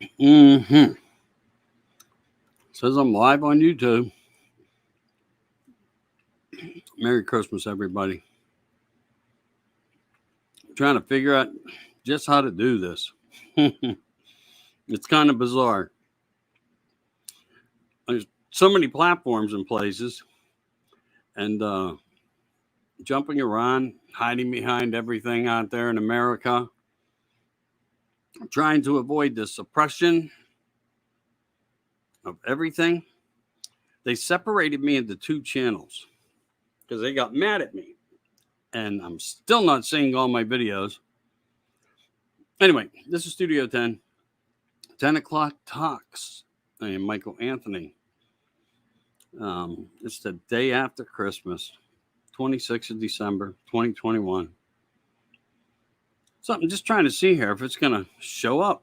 Mm-hmm. Says I'm live on YouTube. Merry Christmas, everybody. Trying to figure out just how to do this. It's kind of bizarre. There's so many platforms and places, and jumping around, hiding behind everything out there in America, trying to avoid the suppression of everything. They separated me into two channels because they got mad at me, and I'm still not seeing all my videos. Anyway, this is Studio 10, 10 o'clock talks. I am Michael Anthony. It's the day after Christmas, 26th of December, 2021. So I'm just trying to see here if it's going to show up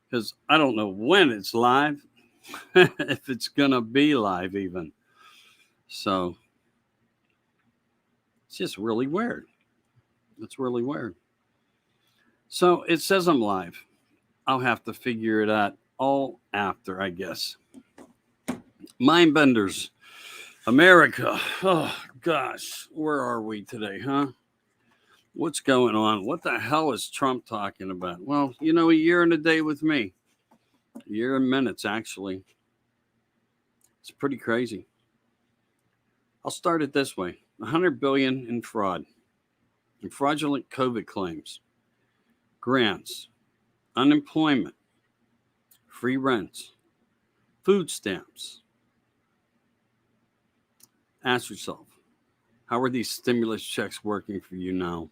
because I don't know when it's live, if it's going to be live even. So it's just really weird. It's really weird. So it says I'm live. I'll have to figure it out all after, I guess. Mind benders. America. Oh, gosh. Where are we today, huh? What's going on? What the hell is Trump talking about? Well, a year and a day with me. A year and minutes, actually. It's pretty crazy. I'll start it this way. $100 billion in fraud, in fraudulent COVID claims, grants, unemployment, free rents, food stamps. Ask yourself, how are these stimulus checks working for you now?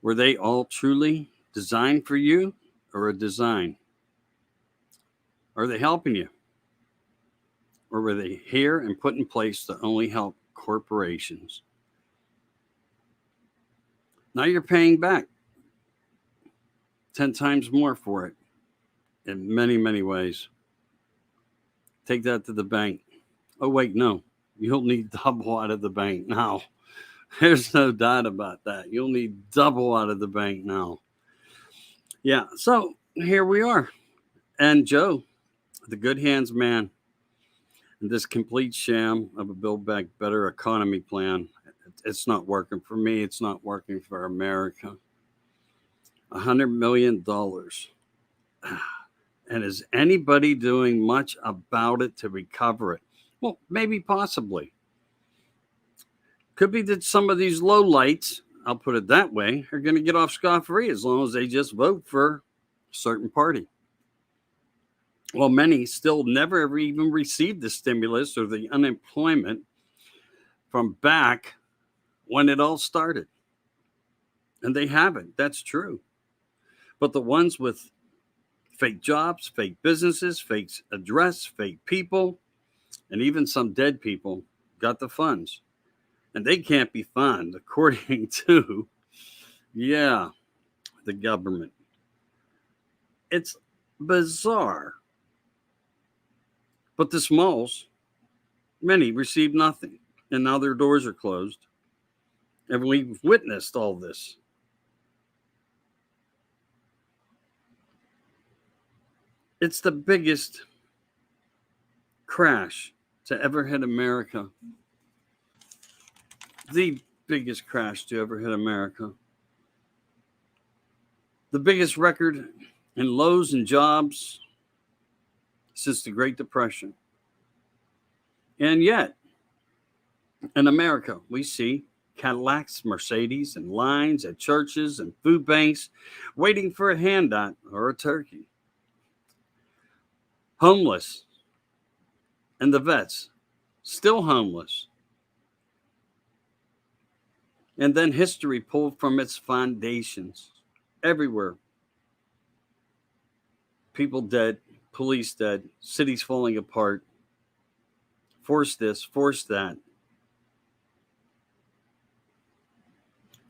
Were they all truly designed for you or a design? Are they helping you? Or were they here and put in place to only help corporations? Now you're paying back 10 times more for it in many, many ways. Take that to the bank. Oh, wait, no. You'll need double out of the bank now. There's no doubt about that. You'll need double out of the bank now. Yeah, so here we are. And Joe, the good hands man, and this complete sham of a Build Back Better economy plan, it's not working for me. It's not working for America. $100 million. And is anybody doing much about it to recover it? Well, maybe, possibly. Could be that some of these lowlights, I'll put it that way, are going to get off scot-free as long as they just vote for a certain party. Well, many still never ever even received the stimulus or the unemployment from back when it all started. And they haven't. That's true. But the ones with fake jobs, fake businesses, fake address, fake people, and even some dead people got the funds. And they can't be found according to, the government. It's bizarre. But the smalls, many received nothing. And now their doors are closed. And we've witnessed all this. It's the biggest crash to ever hit America. The biggest crash to ever hit America. The biggest record in lows and jobs since the Great Depression. And yet, in America, we see Cadillacs, Mercedes, and lines at churches and food banks waiting for a handout or a turkey. Homeless, and the vets still homeless. And then history pulled from its foundations everywhere. People dead, police dead, cities falling apart. Force this, force that.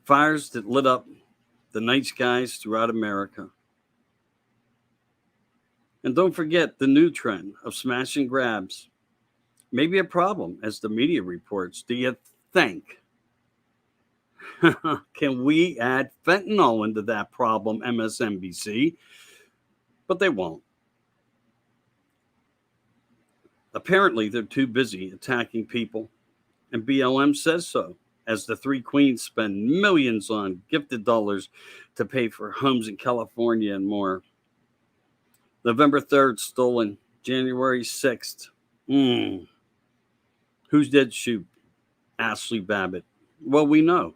Fires that lit up the night skies throughout America. And don't forget the new trend of smash and grabs. Maybe a problem, as the media reports. Do you think? Can we add fentanyl into that problem, MSNBC? but they won't. Apparently, they're too busy attacking people, and BLM says so, as the three queens spend millions on gifted dollars to pay for homes in California and more. November 3rd, stolen. January 6th. Who's dead? Shoot. Ashley Babbitt. Well, we know.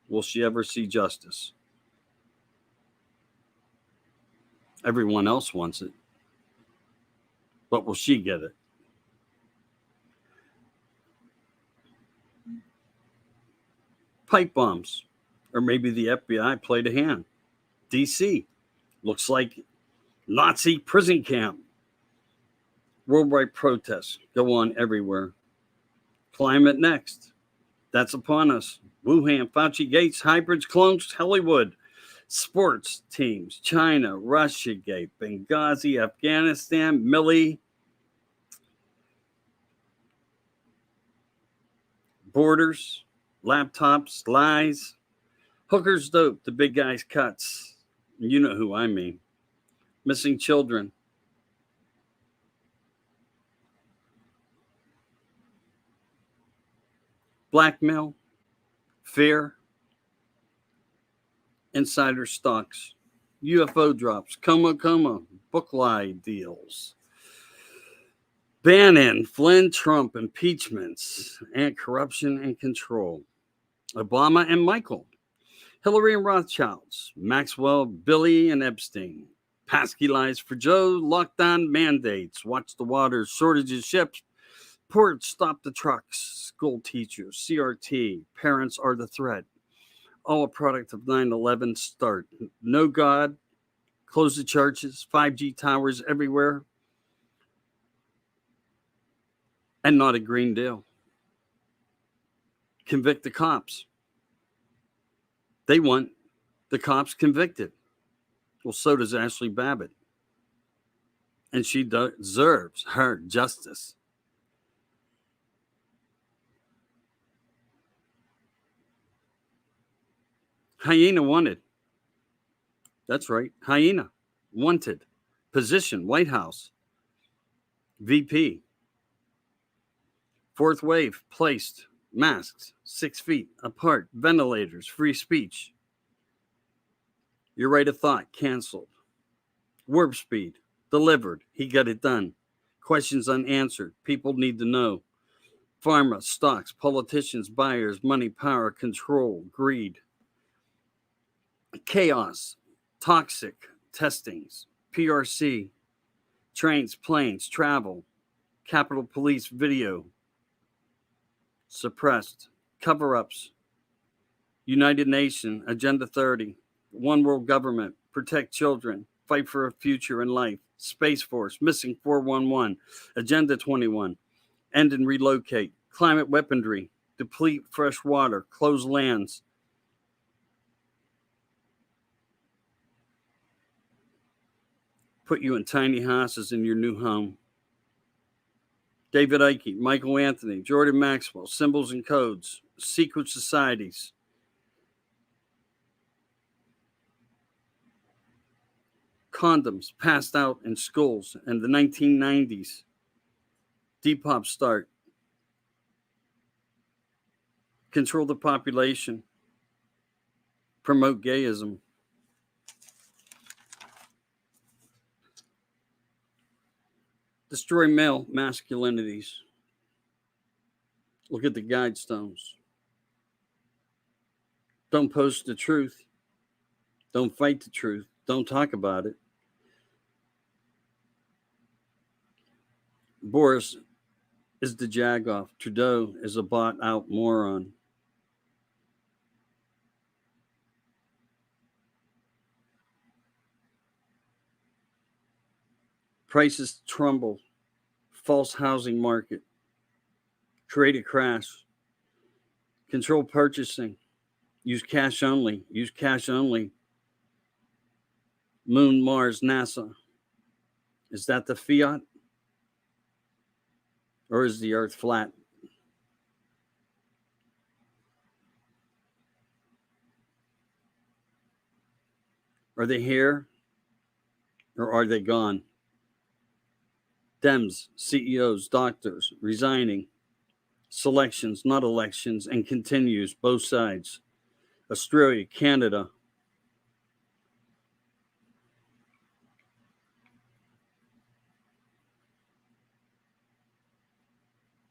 Will she ever see justice? Everyone else wants it. But will she get it? Pipe bombs. Or maybe the FBI played a hand. DC. Looks like Nazi prison camp. Worldwide protests go on everywhere. Climate next. That's upon us. Wuhan, Fauci, Gates, hybrids, clones, Hollywood. Sports teams, China, Russia Gate, Benghazi, Afghanistan, Millie, borders, laptops, lies, hookers, dope, the big guy's cuts. You know who I mean. Missing children. Blackmail, fear, insider stocks, UFO drops, coma, book lie deals. Bannon, Flynn, Trump, impeachments, and corruption and control. Obama and Michael. Hillary and Rothschilds. Maxwell, Billy, and Epstein. Pasky lies for Joe. Lockdown mandates. Watch the waters. Shortage of ships. Ports. Stop the trucks. School teachers. CRT. Parents are the threat. All a product of 9/11 start. No God. Close the churches. 5G towers everywhere. And not a Green Deal. Convict the cops. They want the cops convicted. Well, so does Ashley Babbitt. And she deserves her justice. Hyena wanted. That's right. Hyena wanted. Position, White House. VP. Fourth wave placed. Masks 6 feet apart. Ventilators. Free speech. Your right of thought canceled. Warp speed delivered. He got it done. Questions unanswered. People need to know. Pharma, stocks, politicians, buyers, money, power, control, greed. Chaos, toxic testings, PRC, trains, planes, travel, Capitol Police video, suppressed, cover-ups, United Nations, Agenda 30, One World Government, Protect Children, Fight for a Future in Life, Space Force, Missing 411, Agenda 21, End and Relocate, Climate Weaponry, Deplete Fresh Water, Close Lands, put you in tiny houses in your new home. David Icke, Michael Anthony, Jordan Maxwell, Symbols and Codes, Secret Societies. Condoms passed out in schools in the 1990s. Depop start. Control the population. Promote gayism. Destroy male masculinities. Look at the guidestones. Don't post the truth. Don't fight the truth. Don't talk about it. Boris is the jagoff. Trudeau is a bought out moron. Prices tumble. False housing market. Create a crash. Control purchasing. Use cash only. Use cash only. Moon, Mars, NASA. Is that the fiat? Or is the earth flat? Are they here Or are they gone? Dems, CEOs, doctors resigning. Selections, not elections, and continues both sides. Australia, Canada.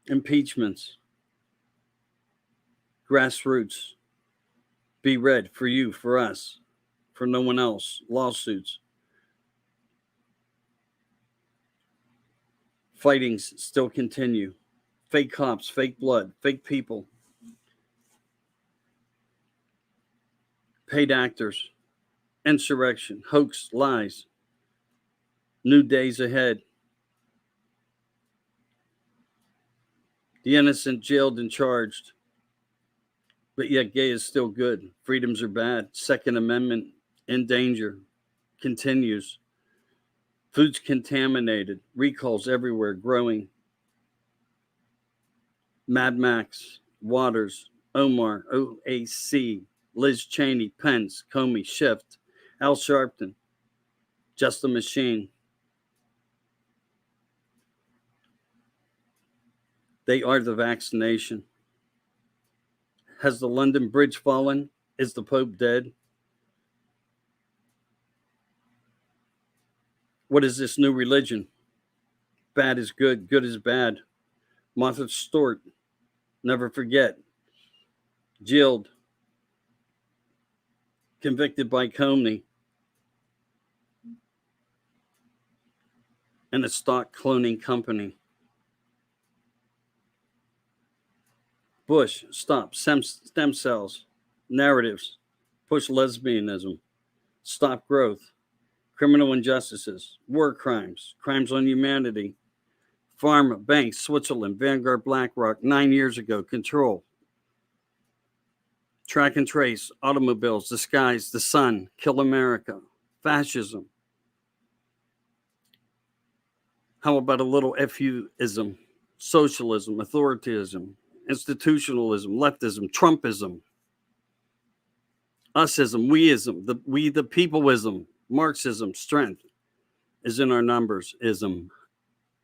Impeachments. Grassroots. Be red for you, for us, for no one else. Lawsuits. Fightings still continue. Fake cops, fake blood, fake people. Paid actors. Insurrection, hoax, lies. New days ahead. The innocent jailed and charged. But yet gay is still good. Freedoms are bad. Second Amendment in danger. Continues. Food's contaminated. Recalls everywhere growing. Mad Max, Waters, Omar, OAC, Liz Cheney, Pence, Comey, Schiff, Al Sharpton. Just a machine. They are the vaccination. Has the London Bridge fallen? Is the Pope dead? What is this new religion? Bad is good, good is bad. Martha Stewart, never forget. Jailed, convicted by Comey, and a stock cloning company. Bush, stop stem cells, narratives, push lesbianism, stop growth, criminal injustices, war crimes, crimes on humanity, pharma, banks, Switzerland, Vanguard, BlackRock, 9 years ago, control, track and trace, automobiles, the skies, the sun, kill America, fascism. How about a little FUism, socialism, authoritarianism, institutionalism, leftism, Trumpism, usism, weism, we the peopleism, Marxism, strength is in our numbers, ism,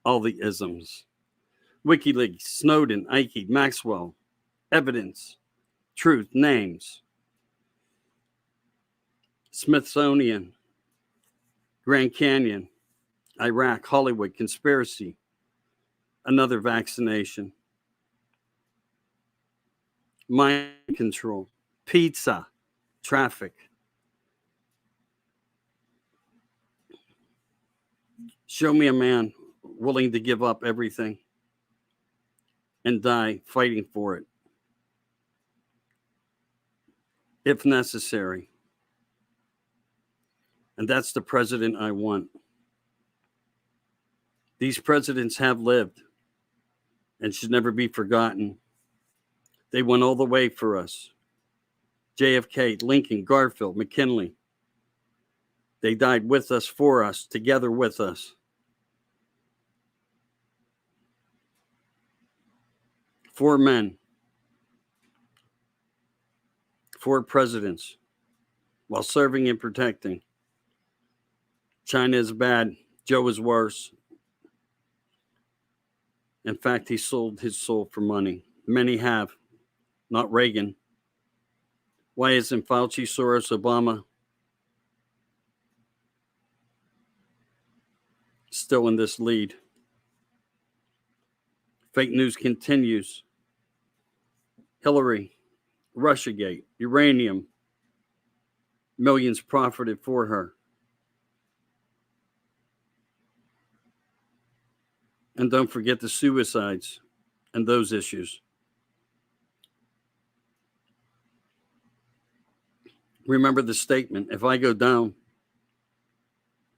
all the isms. WikiLeaks, Snowden, Ike, Maxwell, evidence, truth, names, Smithsonian, Grand Canyon, Iraq, Hollywood, conspiracy, another vaccination, mind control, pizza, traffic. Show me a man willing to give up everything and die fighting for it, if necessary. And that's the president I want. These presidents have lived and should never be forgotten. They went all the way for us. JFK, Lincoln, Garfield, McKinley. They died with us, for us, together with us. 4 men, 4 presidents, while serving and protecting. China is bad. Joe is worse. In fact, he sold his soul for money. Many have, not Reagan. Why isn't Fauci, Soros, Obama still in this lead? Fake news continues. Hillary, Russiagate, uranium. Millions profited for her. And don't forget the suicides and those issues. Remember the statement, if I go down,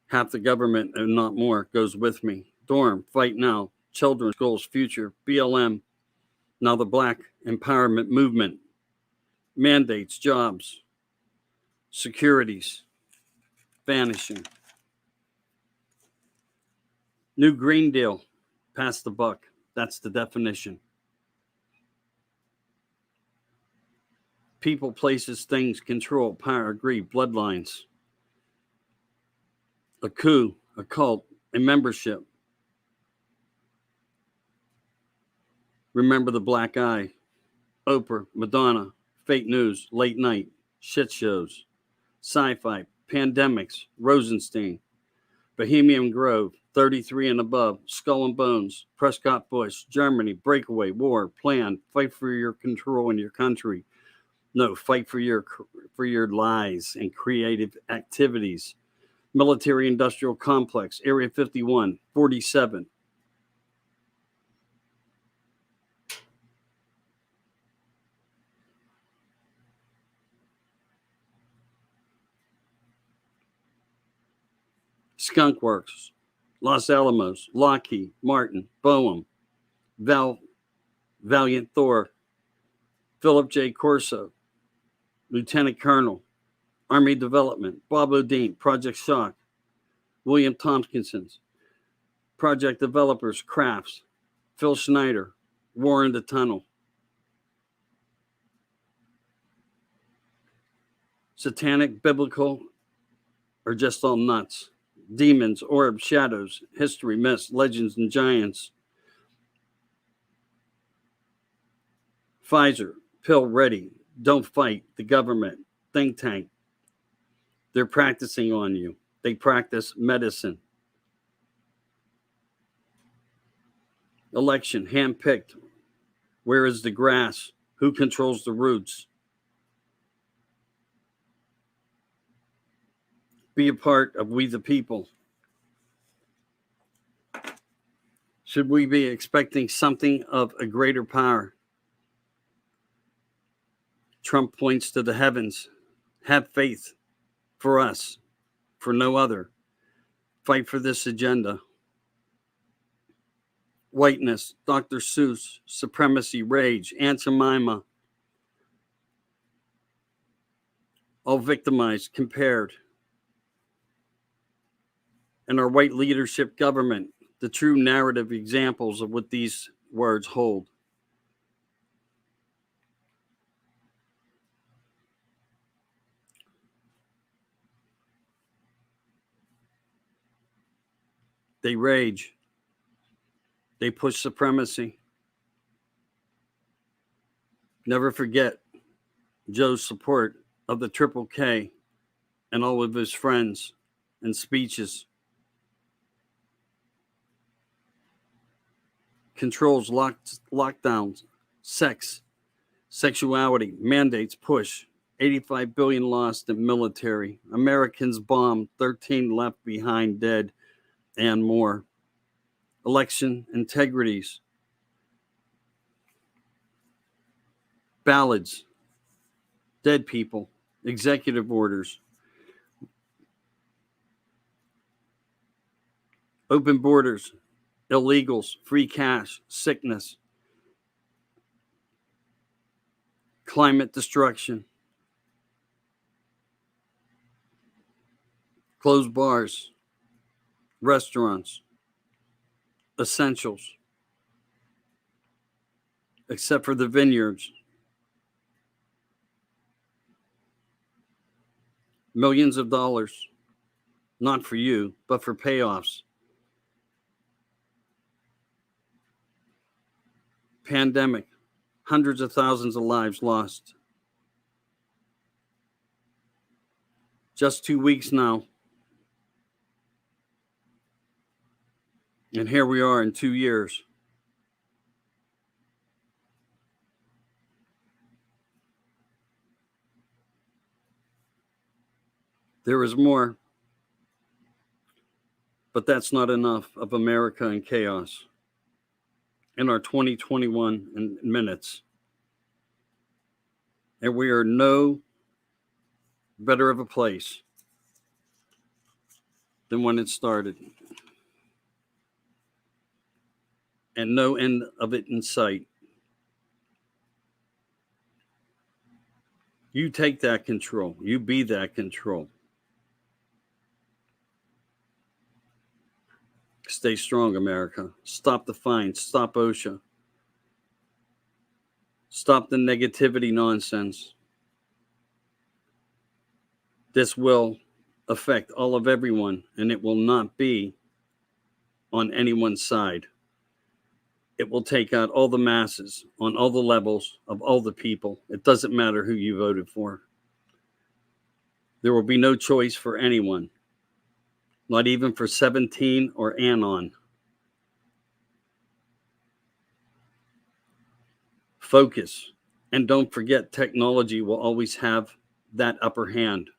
half the government and not more goes with me. Dorm, fight now. Children's schools, future. BLM, now the Black Empowerment Movement. Mandates, jobs, securities, vanishing. New Green Deal, pass the buck. That's the definition. People, places, things, control, power, greed, bloodlines. a coup, a cult, a membership. Remember the black eye, Oprah, Madonna, fake news, late night, shit shows, sci-fi, pandemics, Rosenstein, Bohemian Grove, 33 and above, Skull and Bones, Prescott Bush, Germany, breakaway, war, plan, fight for your control in your country. No, fight for your lies and creative activities. Military industrial complex, Area 51, 47. Skunk Works, Los Alamos, Lockheed, Martin, Boehm, Valiant Thor, Philip J. Corso, Lieutenant Colonel, Army Development, Bob Odine, Project Shock, William Tompkinson's, Project Developers, Crafts, Phil Schneider, War in the Tunnel, Satanic, Biblical, or just all nuts, Demons, Orbs, Shadows, History, Myths, Legends, and Giants, Pfizer, Pill Ready, Don't Fight, the Government, Think Tank. They're practicing on you. They practice medicine. Election, handpicked. Where is the grass? Who controls the roots? Be a part of We the People. Should we be expecting something of a greater power? Trump points to the heavens. Have faith for us, for no other. Fight for this agenda. Whiteness, Dr. Seuss, supremacy, rage, Aunt Jemima. All victimized, compared. And our white leadership government, the true narrative examples of what these words hold. They rage. They push supremacy. Never forget Joe's support of the Triple K and all of his friends and speeches. Controls, lockdowns, sex, sexuality, mandates, push. 85 billion lost in military. Americans bombed, 13 left behind dead, and more. Election integrities. Ballads. Dead people. Executive orders. Open borders. Illegals. Free cash. Sickness. Climate destruction. Closed bars. Restaurants. Essentials. Except for the vineyards. Millions of dollars. Not for you, but for payoffs. Pandemic. Hundreds of thousands of lives lost. Just 2 weeks now. And here we are in 2 years. There is more, but that's not enough of America in chaos. In our 2021 minutes. And we are no better of a place than when it started. And no end of it in sight. You take that control. You be that control. Stay strong, America. Stop the fines. Stop OSHA. Stop the negativity nonsense. This will affect all of everyone, and it will not be on anyone's side. It will take out all the masses on all the levels of all the people. It doesn't matter who you voted for. There will be no choice for anyone, not even for 17 or Anon. Focus, and don't forget, technology will always have that upper hand.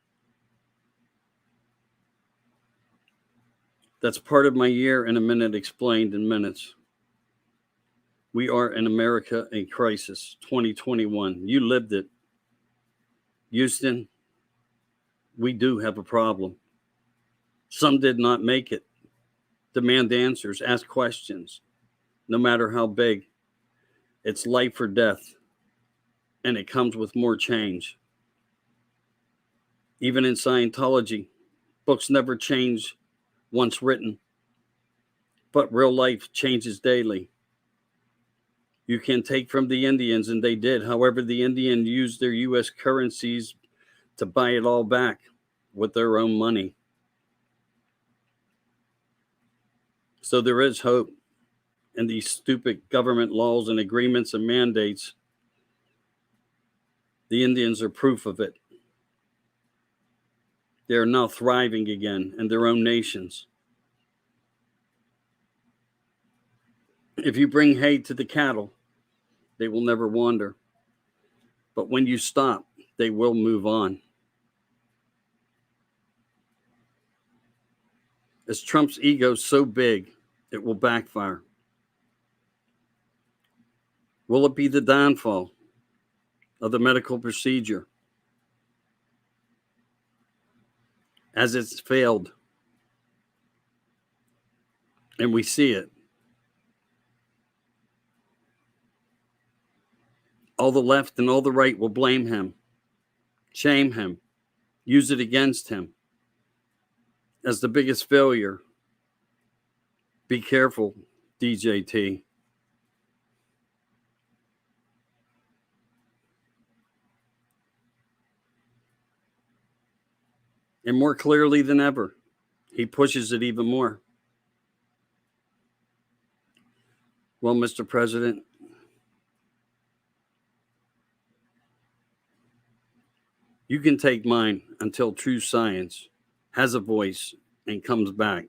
That's part of my year in a minute explained in minutes. We are in America a crisis, 2021. You lived it. Houston, we do have a problem. Some did not make it. Demand answers, ask questions, no matter how big. It's life or death, and it comes with more change. Even in Scientology, books never change once written, but real life changes daily. You can take from the Indians, and they did. However, the Indians used their U.S. currencies to buy it all back with their own money. So there is hope. And these stupid government laws and agreements and mandates, the Indians are proof of it. They are now thriving again in their own nations. If you bring hay to the cattle, they will never wander. But when you stop, they will move on. Is Trump's ego so big, it will backfire? Will it be the downfall of the medical procedure? As it's failed. And we see it. All the left and all the right will blame him, shame him, use it against him as the biggest failure. Be careful, DJT. And more clearly than ever, he pushes it even more. Well, Mr. President, you can take mine until true science has a voice and comes back.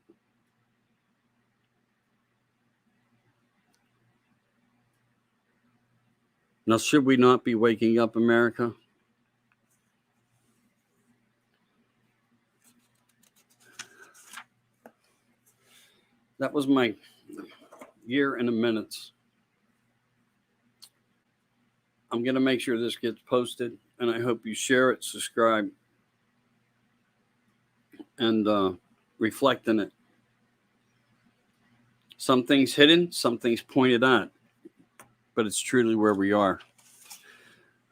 Now, should we not be waking up, America? That was my year in a minutes. I'm going to make sure this gets posted, and I hope you share it, subscribe, and reflect in it. Some things hidden, some things pointed out, but it's truly where we are.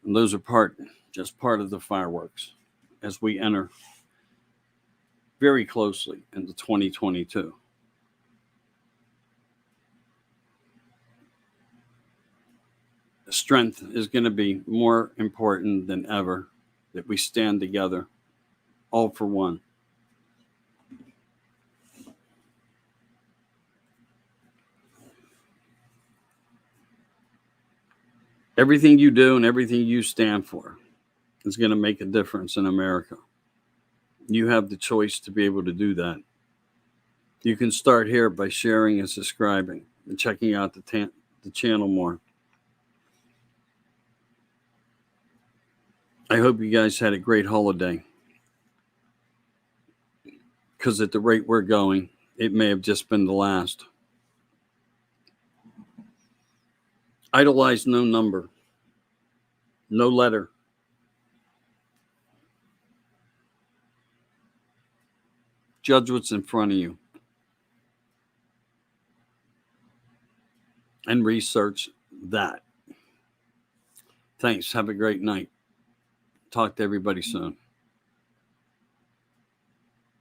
And those are just part of the fireworks as we enter very closely into 2022. Strength is going to be more important than ever, that we stand together, all for one. Everything you do and everything you stand for is going to make a difference in America. You have the choice to be able to do that. You can start here by sharing and subscribing and checking out the channel more. I hope you guys had a great holiday, because at the rate we're going, it may have just been the last. Idolize no number, no letter. Judge what's in front of you and research that. Thanks. Have a great night. Talk to everybody soon.